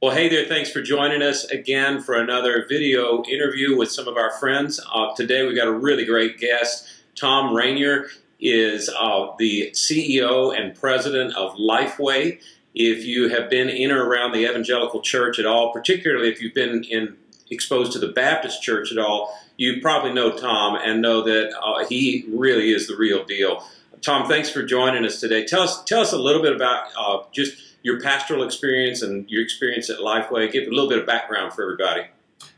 Well, hey there, thanks for joining us again for another video interview with some of our friends. Today we got a really great guest. Thom is the CEO and president of Lifeway. If you have been in or around the evangelical church at all, particularly if you've been exposed to the Baptist church at all, you probably know Thom and know that he really is the real deal. Thom, thanks for joining us today. Tell us a little bit about just your pastoral experience and your experience at Lifeway. Give a little bit of background for everybody.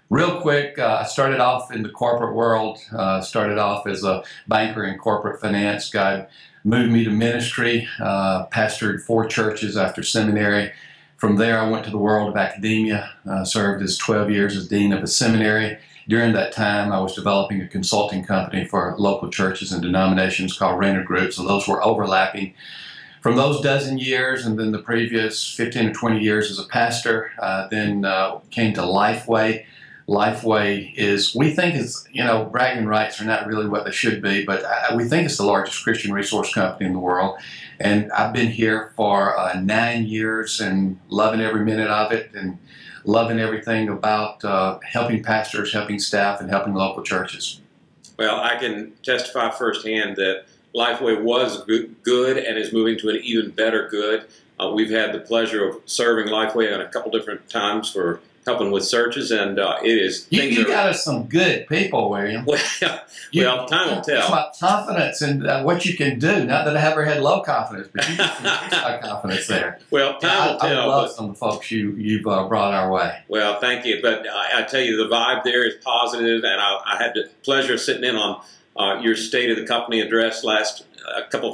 Real quick, I started off in the corporate world, started off as a banker in corporate finance. God moved me to ministry, pastored 4 churches after seminary. From there, I went to the world of academia, served as 12 years as dean of a seminary. During that time, I was developing a consulting company for local churches and denominations called Renter Groups, so those were overlapping. From those dozen years and then the previous 15 or 20 years as a pastor, then came to Lifeway. Lifeway is, we think it's, bragging rights are not really what they should be, but we think it's the largest Christian resource company in the world. And I've been here for 9 years and loving every minute of it and loving everything about helping pastors, helping staff, and helping local churches. Well, I can testify firsthand that Lifeway was good and is moving to an even better good. We've had the pleasure of serving Lifeway on a couple different times for helping with searches, and it is... You got us some good people, William. Well, time will tell. It's about confidence and what you can do. Not that I ever had low confidence, but you got some high confidence there. Well, time will tell. I love some of the folks you've brought our way. Well, thank you. But I tell you, the vibe there is positive, and I had the pleasure of sitting in on your State of the Company address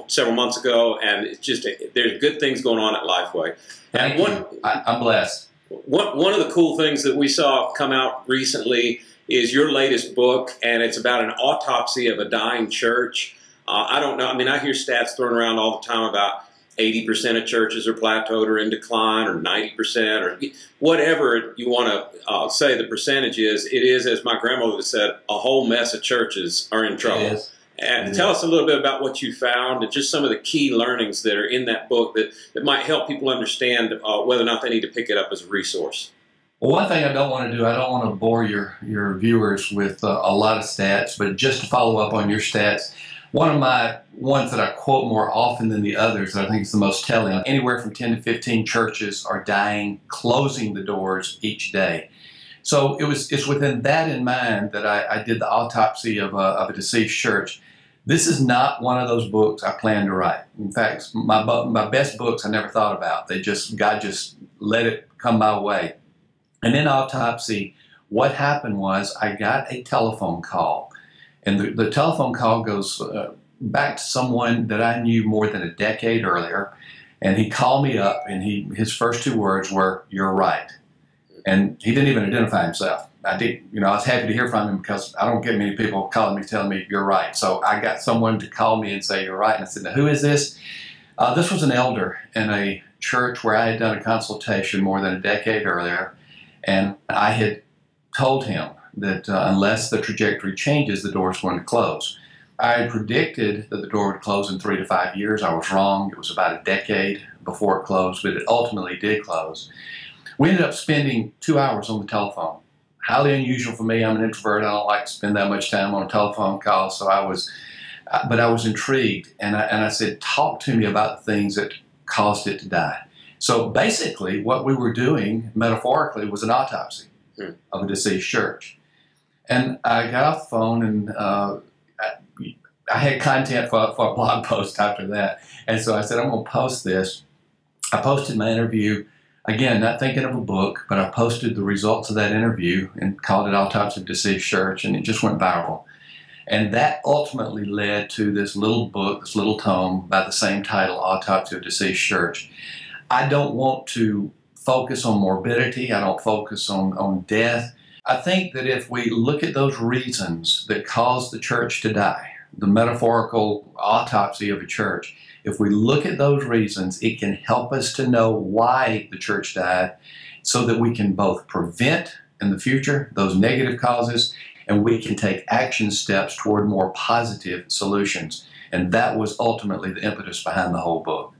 several months ago, and it's just there's good things going on at Lifeway. And I'm blessed. One of the cool things that we saw come out recently is your latest book, and it's about an autopsy of a dying church. I don't know. I mean, I hear stats thrown around all the time about 80% of churches are plateaued or in decline, or 90%, or whatever you want to say the percentage is. It is, as my grandmother said, a whole mess of churches are in trouble. And tell us a little bit about what you found and just some of the key learnings that are in that book that might help people understand whether or not they need to pick it up as a resource. Well, one thing I don't want to do, I don't want to bore your viewers with a lot of stats, but just to follow up on your stats, one of my ones that I quote more often than the others that I think is the most telling, anywhere from 10 to 15 churches are dying, closing the doors each day. So it's within that in mind that I did the autopsy of a deceased church. This is not one of those books I plan to write. In fact, my best books I never thought about. God just let it come my way. And in Autopsy, what happened was I got a telephone call. And the telephone call goes back to someone that I knew more than a decade earlier. And he called me up, and his first 2 words were, "You're right." And he didn't even identify himself. I was happy to hear from him because I don't get many people calling me telling me you're right. So I got someone to call me and say you're right. And I said, "Now, who is this?" This was an elder in a church where I had done a consultation more than a decade earlier. And I had told him that unless the trajectory changes, the door is going to close. I had predicted that the door would close in 3 to 5 years. I was wrong. It was about a decade before it closed, but it ultimately did close. We ended up spending 2 hours on the telephone. Highly unusual for me. I'm an introvert. I don't like to spend that much time on a telephone call. So I was intrigued, and I said, "Talk to me about the things that caused it to die." So basically, what we were doing metaphorically was an autopsy of a deceased church. And I got off the phone, and I had content for a blog post after that. And so I said, "I'm going to post this." I posted my interview. Again, not thinking of a book, but I posted the results of that interview and called it Autopsy of Deceased Church, and it just went viral. And that ultimately led to this little book, this little tome by the same title, Autopsy of Deceased Church. I don't want to focus on morbidity. I don't focus on death. I think that if we look at those reasons that caused the church to die, the metaphorical autopsy of a church, if we look at those reasons, it can help us to know why the church died so that we can both prevent in the future those negative causes, and we can take action steps toward more positive solutions. And that was ultimately the impetus behind the whole book.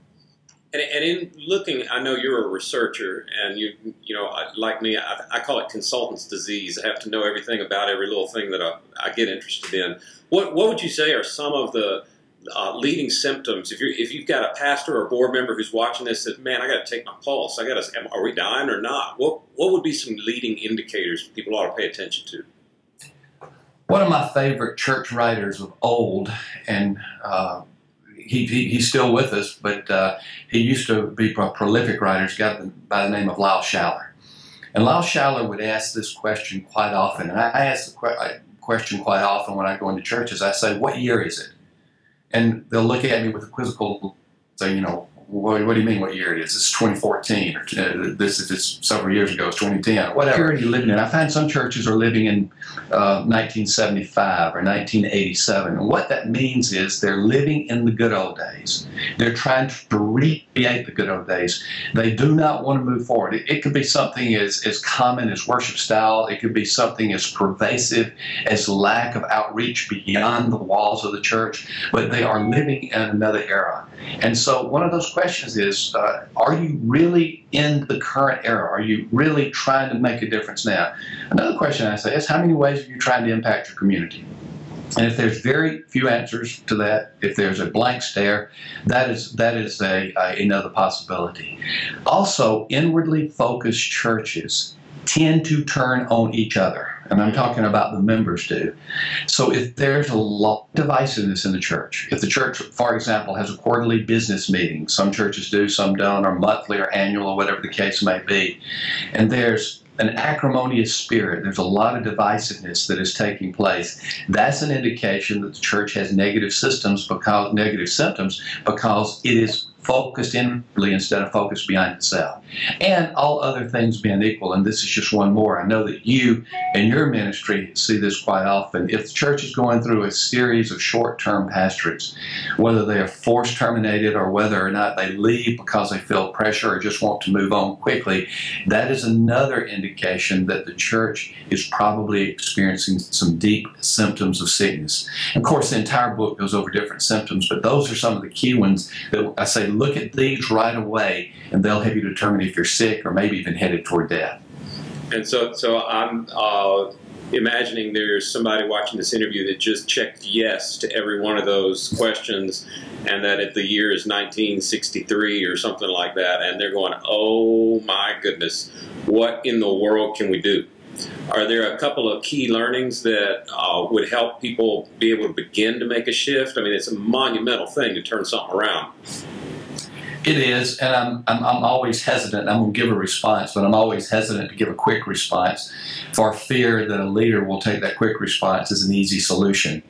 And in looking, I know you're a researcher, and you know, like me, I call it consultant's disease. I have to know everything about every little thing that I get interested in. What would you say are some of the leading symptoms? If you've got a pastor or board member who's watching this, that, man, I got to take my pulse. Are we dying or not? What would be some leading indicators people ought to pay attention to? One of my favorite church writers of old, and he's still with us, but he used to be a prolific writer, by the name of Lyle Schaller. And Lyle Schaller would ask this question quite often, and I ask the question quite often when I go into churches. I say, "What year is it?" And they'll look at me with a quizzical, say, you know, what do you mean what year it is? It's 2014, or this if it's several years ago, it's 2010, or whatever are you living in. I find some churches are living in 1975 or 1987. And what that means is they're living in the good old days. They're trying to recreate the good old days. They do not want to move forward. It could be something as common as worship style. It could be something as pervasive as lack of outreach beyond the walls of the church. But they are living in another era. And so one of those questions is, are you really in the current era? Are you really trying to make a difference now? Another question I say is, how many ways are you trying to impact your community? And if there's very few answers to that, if there's a blank stare, that is another possibility. Also, inwardly focused churches tend to turn on each other. And I'm talking about the members do. So if there's a lot of divisiveness in the church, if the church, for example, has a quarterly business meeting, some churches do, some don't, or monthly or annual or whatever the case may be, and there's an acrimonious spirit, there's a lot of divisiveness that is taking place, that's an indication that the church has negative symptoms because it is focused inwardly instead of focused behind itself. And all other things being equal, and this is just one more, I know that you and your ministry see this quite often. If the church is going through a series of short-term pastorates, whether they are forced terminated or whether or not they leave because they feel pressure or just want to move on quickly, that is another indication that the church is probably experiencing some deep symptoms of sickness. And of course, the entire book goes over different symptoms, but those are some of the key ones that I say, look at these right away, and they'll help you determine if you're sick or maybe even headed toward death. And so I'm imagining there's somebody watching this interview that just checked yes to every one of those questions, and that if the year is 1963 or something like that, and they're going, oh my goodness, what in the world can we do? Are there a couple of key learnings that would help people be able to begin to make a shift? I mean, it's a monumental thing to turn something around. It is, and I'm always hesitant. I'm going to give a response, but I'm always hesitant to give a quick response for fear that a leader will take that quick response as an easy solution.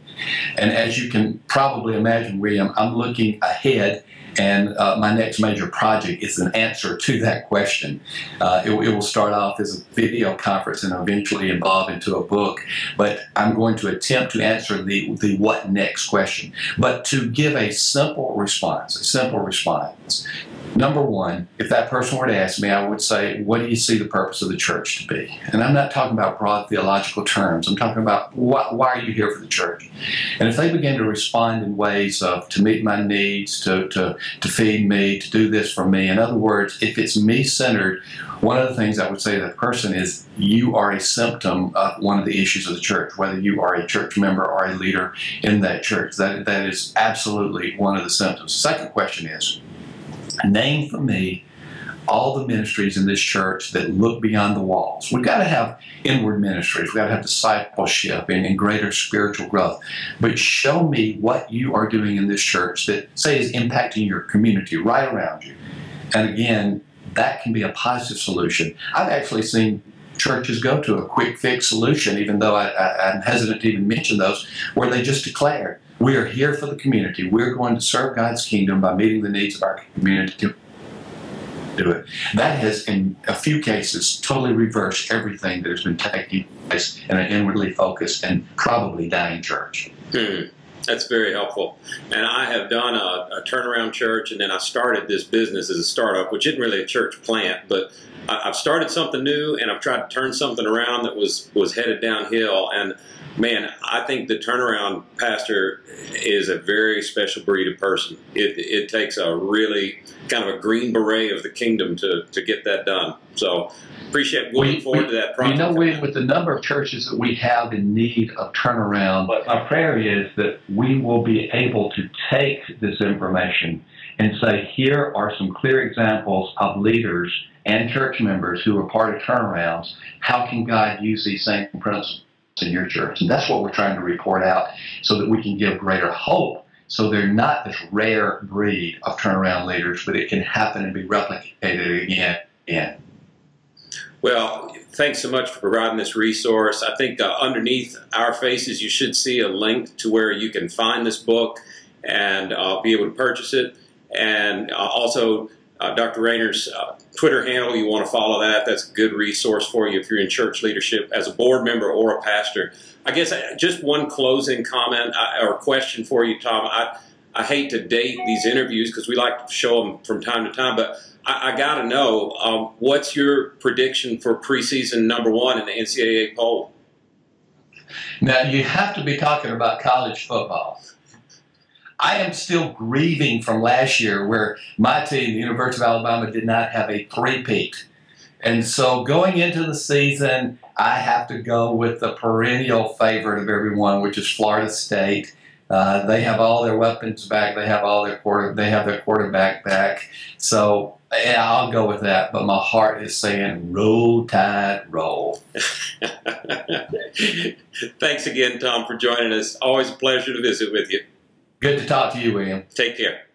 And as you can probably imagine, William, I'm looking ahead, and my next major project is an answer to that question. It will start off as a video conference and eventually evolve into a book, but I'm going to attempt to answer the what next question. But to give a simple response, number one, if that person were to ask me, I would say, what do you see the purpose of the church to be? And I'm not talking about broad theological terms. I'm talking about why are you here for the church? And if they begin to respond in ways of to meet my needs, to feed me, to do this for me, in other words, if it's me-centered, one of the things I would say to that person is you are a symptom of one of the issues of the church, whether you are a church member or a leader in that church. That is absolutely one of the symptoms. The second question is, name for me all the ministries in this church that look beyond the walls. We've got to have inward ministries. We've got to have discipleship and greater spiritual growth. But show me what you are doing in this church that, say, is impacting your community right around you. And again, that can be a positive solution. I've actually seen churches go to a quick fix solution, even though I'm hesitant to even mention those, where they just declare, we are here for the community. We're going to serve God's kingdom by meeting the needs of our community. Do it. That has, in a few cases, totally reversed everything that has been taking place in an inwardly focused and probably dying church. That's very helpful. And I have done a turnaround church, and then I started this business as a startup, which isn't really a church plant, but I've started something new, and I've tried to turn something around that was headed downhill. And man, I think the turnaround pastor is a very special breed of person. It takes a really kind of a green beret of the kingdom to get that done. So appreciate looking forward to that project. You know, with the number of churches that we have in need of turnaround, but my prayer is that we will be able to take this information and say, here are some clear examples of leaders and church members who are part of turnarounds. How can God use these same principles in your church? And that's what we're trying to report out so that we can give greater hope. So they're not this rare breed of turnaround leaders, but it can happen and be replicated again. Well, thanks so much for providing this resource. I think underneath our faces, you should see a link to where you can find this book and be able to purchase it. And also, Dr. Rayner's Twitter handle, you want to follow that. That's a good resource for you if you're in church leadership as a board member or a pastor. I guess just one closing comment or question for you, Thom. I hate to date these interviews because we like to show them from time to time, but I got to know, what's your prediction for preseason #1 in the NCAA poll? Now, you have to be talking about college football. I am still grieving from last year where my team, the University of Alabama, did not have a three-peat. And so going into the season, I have to go with the perennial favorite of everyone, which is Florida State. They have all their weapons back. They have all their quarterback back. So yeah, I'll go with that. But my heart is saying, roll, Tide, roll. Thanks again, Thom, for joining us. Always a pleasure to visit with you. Good to talk to you, William. Take care.